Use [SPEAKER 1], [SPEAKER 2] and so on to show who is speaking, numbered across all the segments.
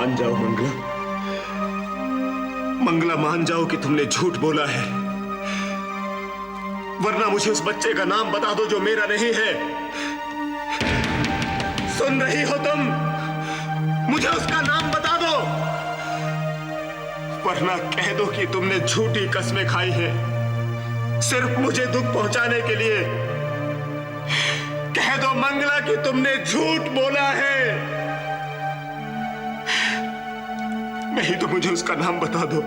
[SPEAKER 1] मान जाओ मंगला, मंगला मान जाओ कि तुमने झूठ बोला है, वरना मुझे उस बच्चे का नाम बता दो जो मेरा नहीं है। सुन रही हो तुम? मुझे उसका नाम बता दो, वरना कह दो कि तुमने झूठी कस्में खाई हैं सिर्फ मुझे दुख पहुंचाने के लिए। कह दो मंगला कि तुमने झूठ बोला है। नहीं तो मुझे उसका नाम बता दो।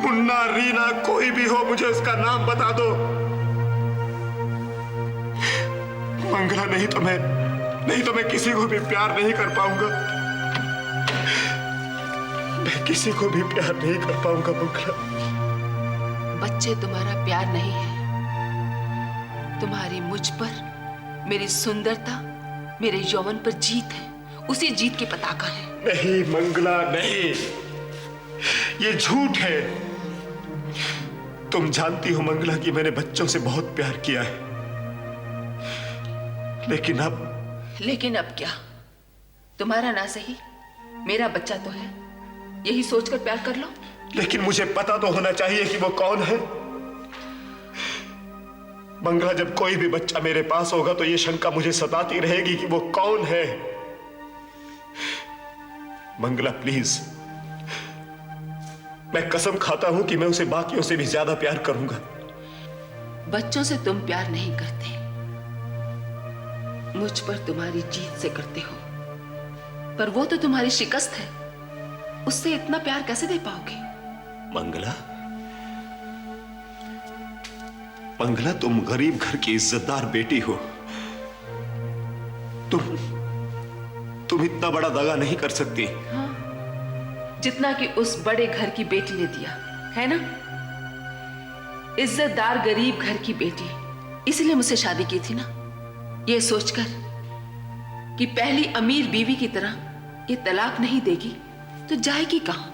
[SPEAKER 1] मुन्ना, रीना, कोई भी हो, मुझे उसका नाम बता दो। मंगला, नहीं तो मैं किसी को भी प्यार नहीं कर पाऊंगा। मैं किसी को भी प्यार नहीं कर पाऊंगा मंगला।
[SPEAKER 2] बच्चे, तुम्हारा प्यार नहीं है, तुम्हारी मुझ पर, मेरी सुंदरता, मेरे यौवन पर जीत है। उसी जीत की पताका है।
[SPEAKER 1] नहीं मंगला, नहीं, ये झूठ है। तुम जानती हो मंगला कि मैंने बच्चों से बहुत प्यार किया है, लेकिन अब
[SPEAKER 2] क्या? तुम्हारा ना सही, मेरा बच्चा तो है, यही सोचकर प्यार कर लो।
[SPEAKER 1] लेकिन मुझे पता तो होना चाहिए कि वो कौन है। मंगला, जब कोई भी बच्चा मेरे पास होगा तो ये शंका मुझे सताती रहेगी कि वो कौन है। मंगला प्लीज, मैं कसम खाता हूं कि मैं उसे बाकियों से भी ज्यादा प्यार करूंगा।
[SPEAKER 2] बच्चों से तुम प्यार नहीं करते, मुझ पर तुम्हारी जीत से करते हो, पर वो तो तुम्हारी शिकस्त है, उससे इतना प्यार कैसे दे पाओगे?
[SPEAKER 1] मंगला, तुम गरीब घर की इज्जतदार बेटी हो। तुम इतना बड़ा दगा नहीं कर सकती।
[SPEAKER 2] हाँ, जितना कि उस बड़े घर की बेटी ने दिया है ना। इज्जतदार गरीब घर की बेटी, इसलिए मुझसे शादी की थी ना, ये सोचकर कि पहली अमीर बीवी की तरह ये तलाक नहीं देगी तो जाएगी कहां?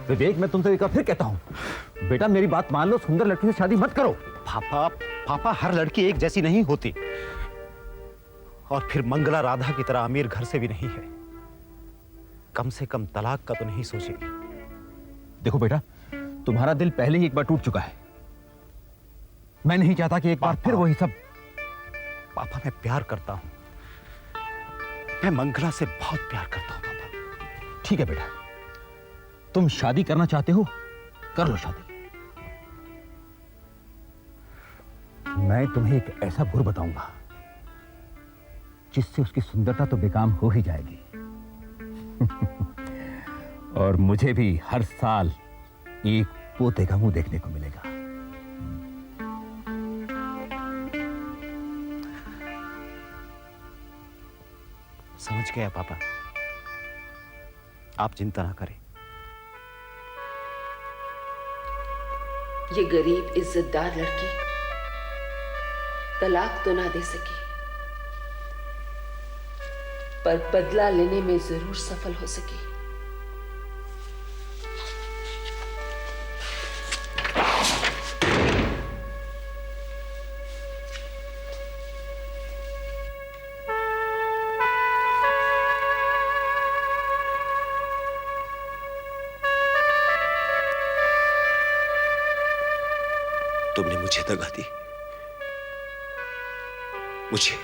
[SPEAKER 3] विवेक, मैं तुमसे एक बार फिर कहता हूं, बेटा मेरी बात मान लो, सुंदर लड़की से शादी मत करो।
[SPEAKER 4] पापा, हर लड़की एक जैसी नहीं होती, और फिर मंगला राधा की तरह अमीर घर से भी नहीं है। कम से कम तलाक का तो नहीं सोचेगी।
[SPEAKER 3] देखो बेटा, तुम्हारा दिल पहले ही एक बार टूट चुका है। मैं नहीं चाहता कि एक बार फिर वही सब।
[SPEAKER 4] पापा, मैं प्यार करता हूं, मैं मंगला से बहुत प्यार करता हूं पापा।
[SPEAKER 3] ठीक है बेटा, तुम शादी करना चाहते हो, कर लो शादी। मैं तुम्हें एक ऐसा गुर बताऊंगा जिससे उसकी सुंदरता तो बेकाम हो ही जाएगी और मुझे भी हर साल एक पोते का मुंह देखने को मिलेगा।
[SPEAKER 4] समझ गया पापा, आप चिंता ना करें।
[SPEAKER 2] ये गरीब इज्जतदार लड़की तलाक तो ना दे सकी, पर बदला लेने में जरूर सफल हो सकी।
[SPEAKER 1] तुमने मुझे दगा दी, मुझे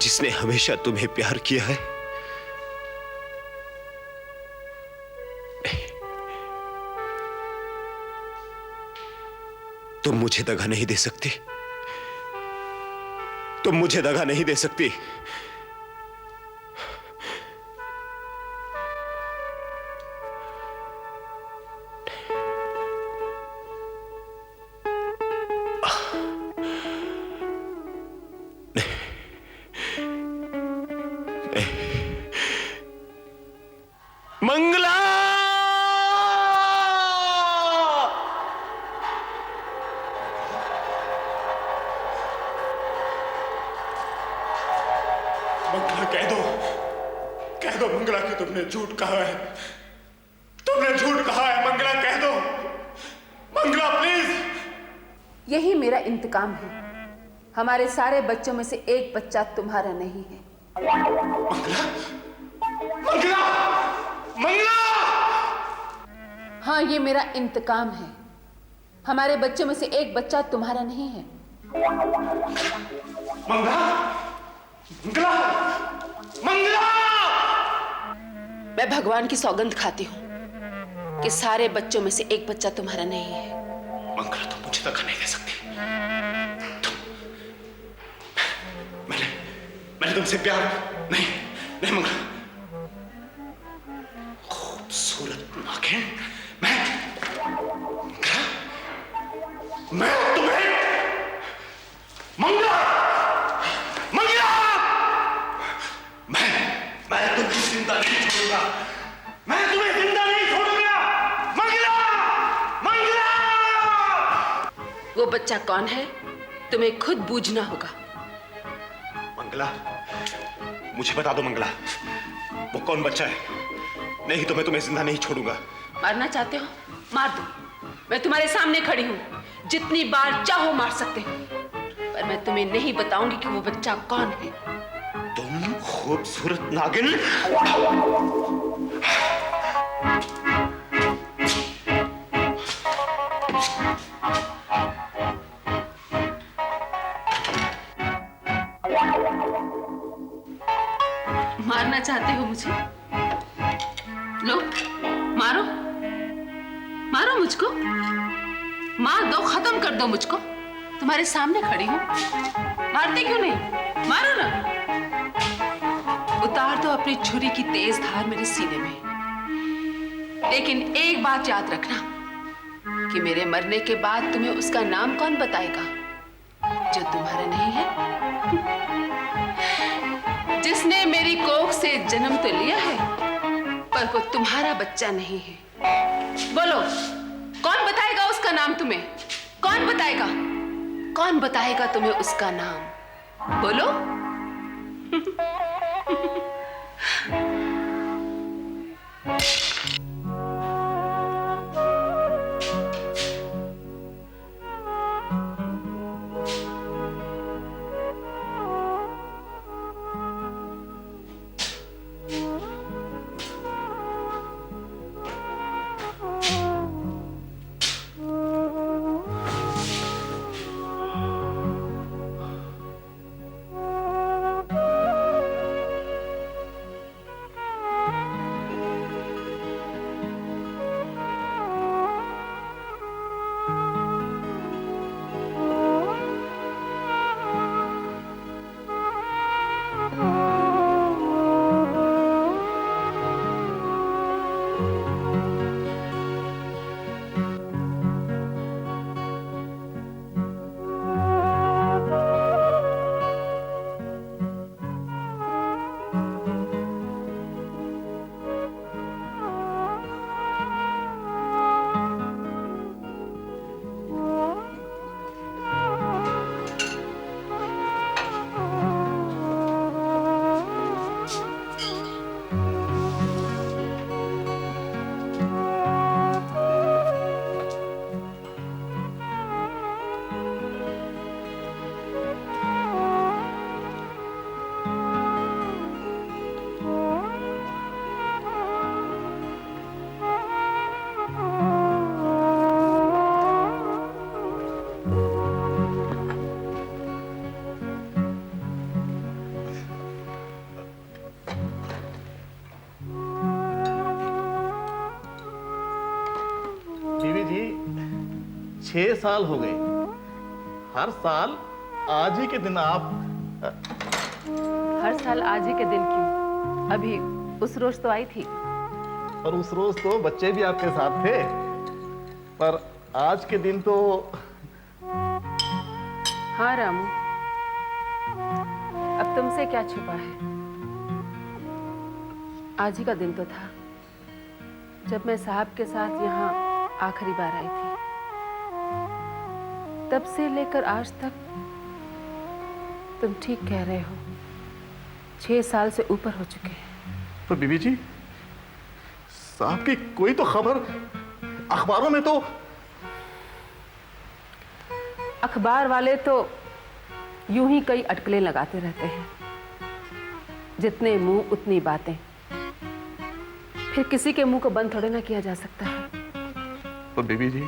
[SPEAKER 1] जिसने हमेशा तुम्हें प्यार किया है। तुम मुझे दगा नहीं दे सकती, तुम मुझे दगा नहीं दे सकती। मंगला! मंगला, कह दो मंगला कि तुमने झूठ कहा है। तुमने झूठ कहा है मंगला, कह दो मंगला प्लीज।
[SPEAKER 2] यही मेरा इंतकाम है। हमारे सारे बच्चों में से एक बच्चा तुम्हारा नहीं है।
[SPEAKER 1] मंगला, मंगला, मंगला।
[SPEAKER 2] हाँ, ये मेरा इंतकाम है। हमारे बच्चों में से एक बच्चा तुम्हारा नहीं है।
[SPEAKER 1] मंगला, मंगला, मंगला।
[SPEAKER 2] मैं भगवान की सौगंध खाती हूँ कि सारे बच्चों में से एक बच्चा तुम्हारा नहीं है।
[SPEAKER 1] मंगला, तुम मुझे धोखा नहीं दे सकती। मैंने तुमसे प्यार नहीं मंगला। खूबसूरत नागिन, मैं तुम्हें मंगला, मंगला, मैं तुम्हें जिंदा नहीं छोड़ूंगा। मैं तुम्हें जिंदा नहीं छोड़ूंगा। मंगला, मंगला।
[SPEAKER 2] वो बच्चा कौन है तुम्हें खुद बूझना होगा।
[SPEAKER 1] मंगला, मुझे बता दो मंगला, वो कौन बच्चा है? नहीं तो मैं तुम्हें जिंदा नहीं छोड़ूंगा।
[SPEAKER 2] मारना चाहते हो? मार दो। मैं तुम्हारे सामने खड़ी हूँ, जितनी बार चाहो मार सकते हो, पर मैं तुम्हें नहीं बताऊंगी कि वो बच्चा कौन है।
[SPEAKER 1] तुम खूबसूरत नागिन।
[SPEAKER 2] मारना चाहते हो मुझे? लो, मारो, मारो मुझको, मार दो, खत्म कर दो मुझको। तुम्हारे सामने खड़ी हूं, मारते क्यों नहीं? मारो ना। उतार दो अपनी छुरी की तेज धार मेरे सीने में। लेकिन एक बात याद रखना कि मेरे मरने के बाद तुम्हें उसका नाम कौन बताएगा जो तुम्हारा नहीं है? जिसने मेरी कोख से जन्म तो लिया है, पर वो तुम्हारा बच्चा नहीं है। बोलो, कौन बताएगा उसका नाम तुम्हें? कौन बताएगा? कौन बताएगा तुम्हें उसका नाम? बोलो।
[SPEAKER 5] बीवी जी 6 साल हो गए। हर साल आज ही के दिन आप
[SPEAKER 2] हर साल आज ही के दिन क्यों? अभी उस रोज तो आई थी।
[SPEAKER 5] और उस रोज तो बच्चे भी आपके साथ थे, पर आज के दिन तो
[SPEAKER 2] हाँ रामू, अब तुमसे क्या छुपा है? आज ही का दिन तो था जब मैं साहब के साथ यहाँ आखिरी बार आई थी। तब से लेकर आज तक तुम ठीक कह रहे हो, 6 साल से ऊपर हो चुके हैं।
[SPEAKER 5] तो बीबी जी साहब की कोई तो खबर अखबारों में तो।
[SPEAKER 2] अखबार वाले तो यूं ही कई अटकलें लगाते रहते हैं, जितने मुंह उतनी बातें। फिर किसी के मुंह को बंद थोड़े ना किया जा सकता है।
[SPEAKER 5] तो बीबी जी,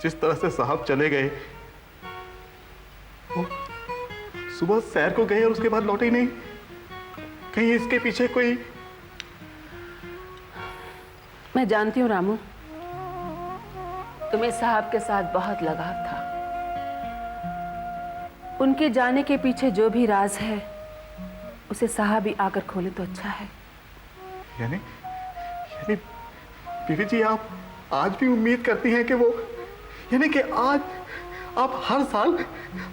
[SPEAKER 5] जिस तरह से साहब चले गए, वो सुबह सैर को गए और उसके बाद लौटे ही नहीं। कहीं इसके पीछे कोई।
[SPEAKER 2] मैं जानती हूँ रामू, तुम्हें साहब के साथ बहुत लगाव था। उनके जाने के पीछे जो भी राज है उसे साहब ही आकर खोले तो अच्छा है।
[SPEAKER 5] यानी बीबी जी, आप आज भी उम्मीद करती हैं कि वो, यानी कि आज आप हर साल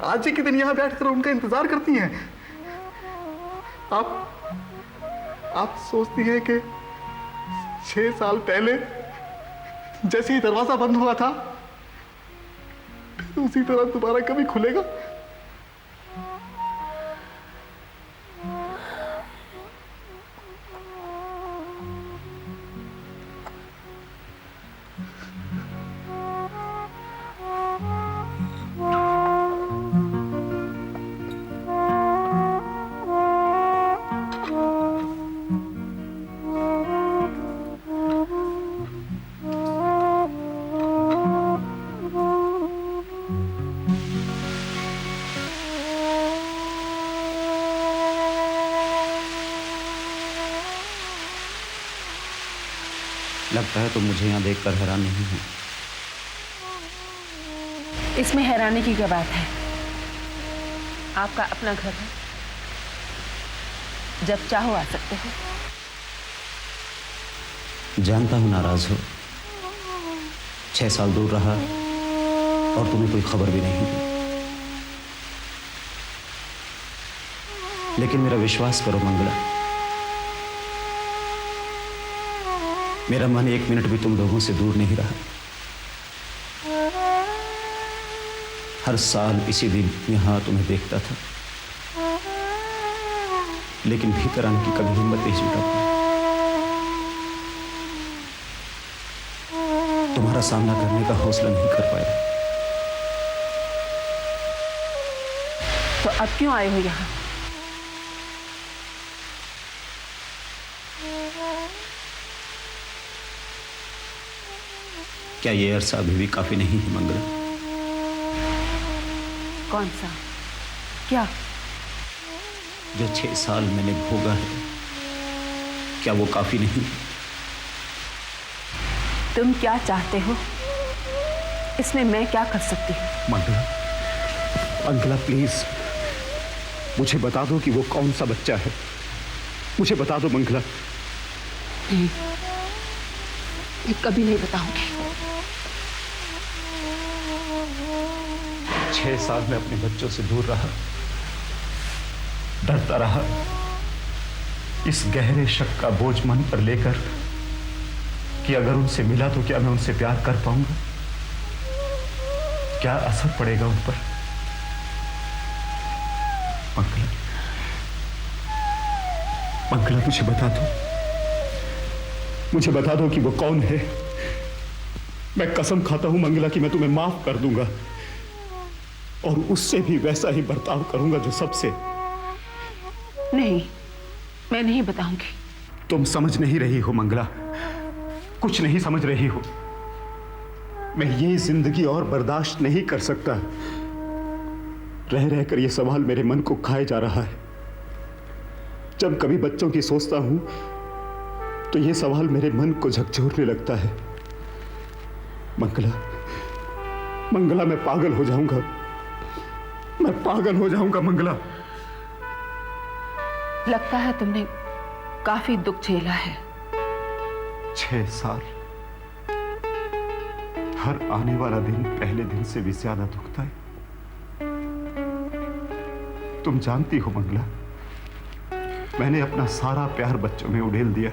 [SPEAKER 5] आज ही के दिन यहां बैठकर उनका इंतजार करती हैं। आप सोचती हैं कि 6 साल पहले जैसे ही दरवाजा बंद हुआ था उसी तरह दोबारा कभी खुलेगा।
[SPEAKER 4] लगता है तुम मुझे यहाँ देखकर हैरान नहीं हो।
[SPEAKER 2] इसमें हैरानी की क्या बात है? आपका अपना घर है, जब चाहो आ सकते हो।
[SPEAKER 4] जानता हूं नाराज हो, 6 साल दूर रहा और तुम्हें कोई खबर भी नहीं दी। लेकिन मेरा विश्वास करो मंगला, मेरा मन 1 मिनट भी तुम लोगों से दूर नहीं रहा। हर साल इसी दिन यहां तुम्हें देखता था, लेकिन भीतर आने की कभी हिम्मत नहीं जुटा पाई। तुम्हारा सामना करने का हौसला नहीं कर पाया।
[SPEAKER 2] तो अब क्यों आए हो यहां?
[SPEAKER 4] क्या ये अरसा अभी भी काफी नहीं है मंगला?
[SPEAKER 2] कौन सा? क्या?
[SPEAKER 4] जो 6 साल मैंने भोगा है, क्या वो काफी नहीं?
[SPEAKER 2] तुम क्या चाहते हो? इसमें मैं क्या कर सकती हूँ?
[SPEAKER 4] मंगला, मंगला प्लीज मुझे बता दो कि वो कौन सा बच्चा है। मुझे बता दो मंगला।
[SPEAKER 2] नहीं, मैं कभी नहीं बताऊंगी।
[SPEAKER 4] 6 साल में अपने बच्चों से दूर रहा, डरता रहा, इस गहरे शक का बोझ मन पर लेकर कि अगर उनसे मिला तो क्या मैं उनसे प्यार कर पाऊंगा, क्या असर पड़ेगा उन पर। मंगला, मंगला मुझे बता दो, मुझे बता दो कि वो कौन है। मैं कसम खाता हूं मंगला कि मैं तुम्हें माफ कर दूंगा और उससे भी वैसा ही बर्ताव करूंगा जो सबसे।
[SPEAKER 2] नहीं, मैं नहीं बताऊंगी।
[SPEAKER 4] तुम समझ नहीं रही हो मंगला, कुछ नहीं समझ रही हो। मैं ये जिंदगी और बर्दाश्त नहीं कर सकता। रह रहकर ये सवाल मेरे मन को खाए जा रहा है। जब कभी बच्चों की सोचता हूं तो ये सवाल मेरे मन को झकझोरने लगता है। मंगला, मंगला मैं पागल हो जाऊंगा, मैं पागल हो जाऊंगा मंगला।
[SPEAKER 2] लगता है तुमने काफी दुख झेला है।
[SPEAKER 4] 6 साल, हर आने वाला दिन पहले दिन से भी ज्यादा दुखता है। तुम जानती हो मंगला, मैंने अपना सारा प्यार बच्चों में उड़ेल दिया।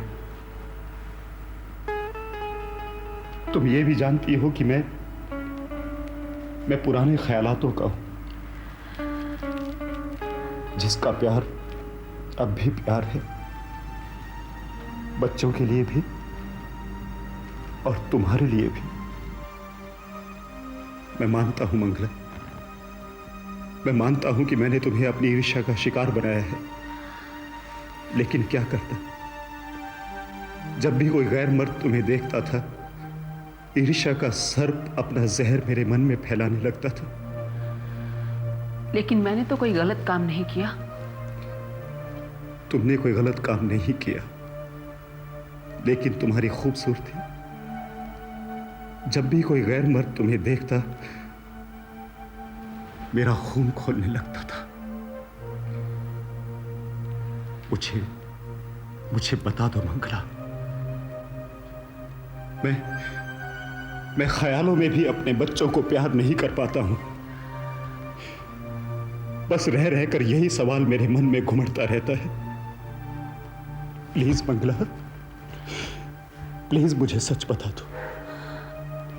[SPEAKER 4] तुम ये भी जानती हो कि मैं पुराने ख्यालातों का हूं, जिसका प्यार अब भी प्यार है, बच्चों के लिए भी और तुम्हारे लिए भी। मैं मानता हूं मंगला, मैं मानता हूं कि मैंने तुम्हें अपनी ईर्ष्या का शिकार बनाया है, लेकिन क्या करता, जब भी कोई गैर मर्द तुम्हें देखता था, ईर्ष्या का सर्प अपना जहर मेरे मन में फैलाने लगता था।
[SPEAKER 2] लेकिन मैंने तो कोई गलत काम नहीं किया।
[SPEAKER 4] तुमने कोई गलत काम नहीं किया, लेकिन तुम्हारी खूबसूरती, जब भी कोई गैर मर्द तुम्हें देखता, मेरा खून खोलने लगता था। मुझे बता दो मंगला, मैं ख्यालों में भी अपने बच्चों को प्यार नहीं कर पाता हूं। बस रह रहकर यही सवाल मेरे मन में घुमड़ता रहता है। प्लीज मंगला, प्लीज मुझे सच बता दो,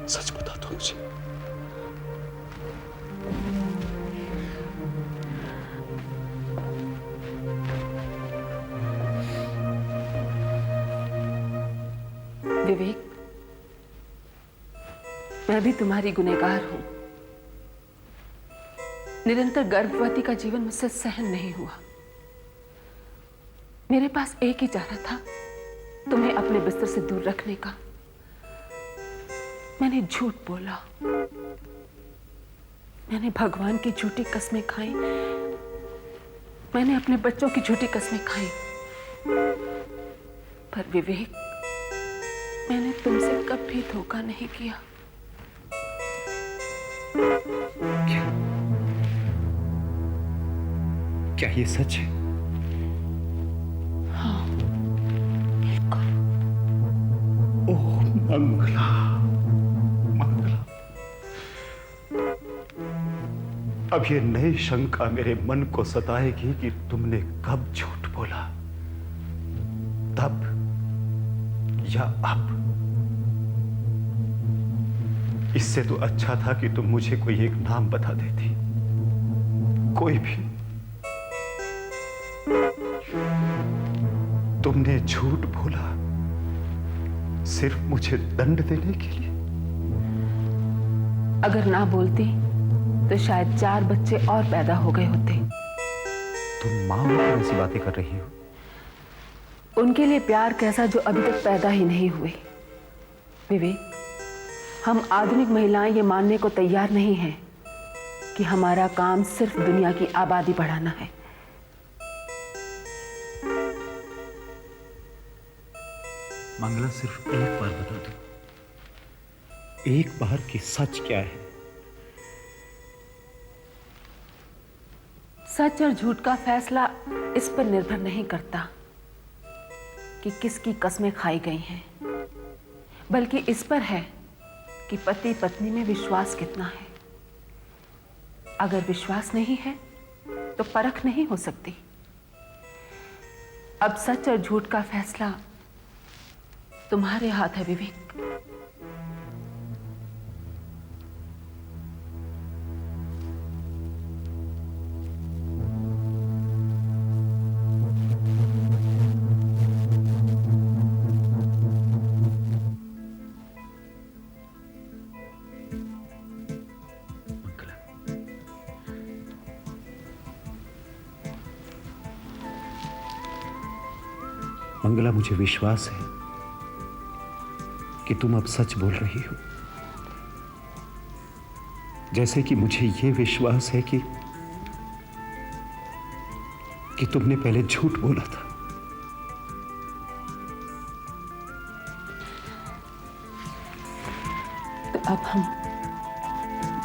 [SPEAKER 4] सच बता दो मुझे।
[SPEAKER 2] विवेक, मैं भी तुम्हारी गुनहगार हूं। निरंतर गर्भवती का जीवन मुझसे सहन नहीं हुआ। मेरे पास एक ही चारा था, तुम्हें अपने बिस्तर से दूर रखने का। मैंने झूठ बोला, मैंने भगवान की झूठी कस्में खाई, मैंने अपने बच्चों की झूठी कस्में खाई। पर विवेक, मैंने तुमसे कभी धोखा नहीं किया।
[SPEAKER 4] क्या ये सच है?
[SPEAKER 2] हाँ, बिल्कुल।
[SPEAKER 4] ओह मंगला, मंगला, अब ये नई शंका मेरे मन को सताएगी कि तुमने कब झूठ बोला, तब या अब। इससे तो अच्छा था कि तुम मुझे कोई एक नाम बता देती, कोई भी। तुमने झूठ बोला सिर्फ मुझे दंड देने के लिए।
[SPEAKER 2] अगर ना बोलती तो शायद 4 बच्चे और पैदा हो गए होते।
[SPEAKER 3] तुम माँ होकर ऐसी बातें कर रही हो।
[SPEAKER 2] उनके लिए प्यार कैसा जो अभी तक पैदा ही नहीं हुए। विवेक, हम आधुनिक महिलाएं ये मानने को तैयार नहीं हैं कि हमारा काम सिर्फ दुनिया की आबादी बढ़ाना है।
[SPEAKER 3] मंगला, सिर्फ एक बार बता दो,
[SPEAKER 4] एक बार की सच क्या है?
[SPEAKER 2] सच और झूठ का फैसला इस पर निर्भर नहीं करता कि किसकी कस्में खाई गई हैं, बल्कि इस पर है कि पति पत्नी में विश्वास कितना है। अगर विश्वास नहीं है तो परख नहीं हो सकती। अब सच और झूठ का फैसला तुम्हारे हाथ है विवेक।
[SPEAKER 4] मंगला, मुझे विश्वास है कि तुम अब सच बोल रही हो, जैसे कि मुझे यह विश्वास है कि तुमने पहले झूठ बोला था।
[SPEAKER 2] तो अब हम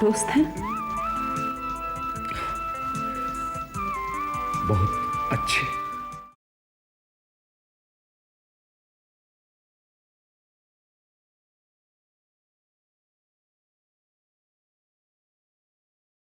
[SPEAKER 2] दोस्त हैं।
[SPEAKER 4] बहुत अच्छे।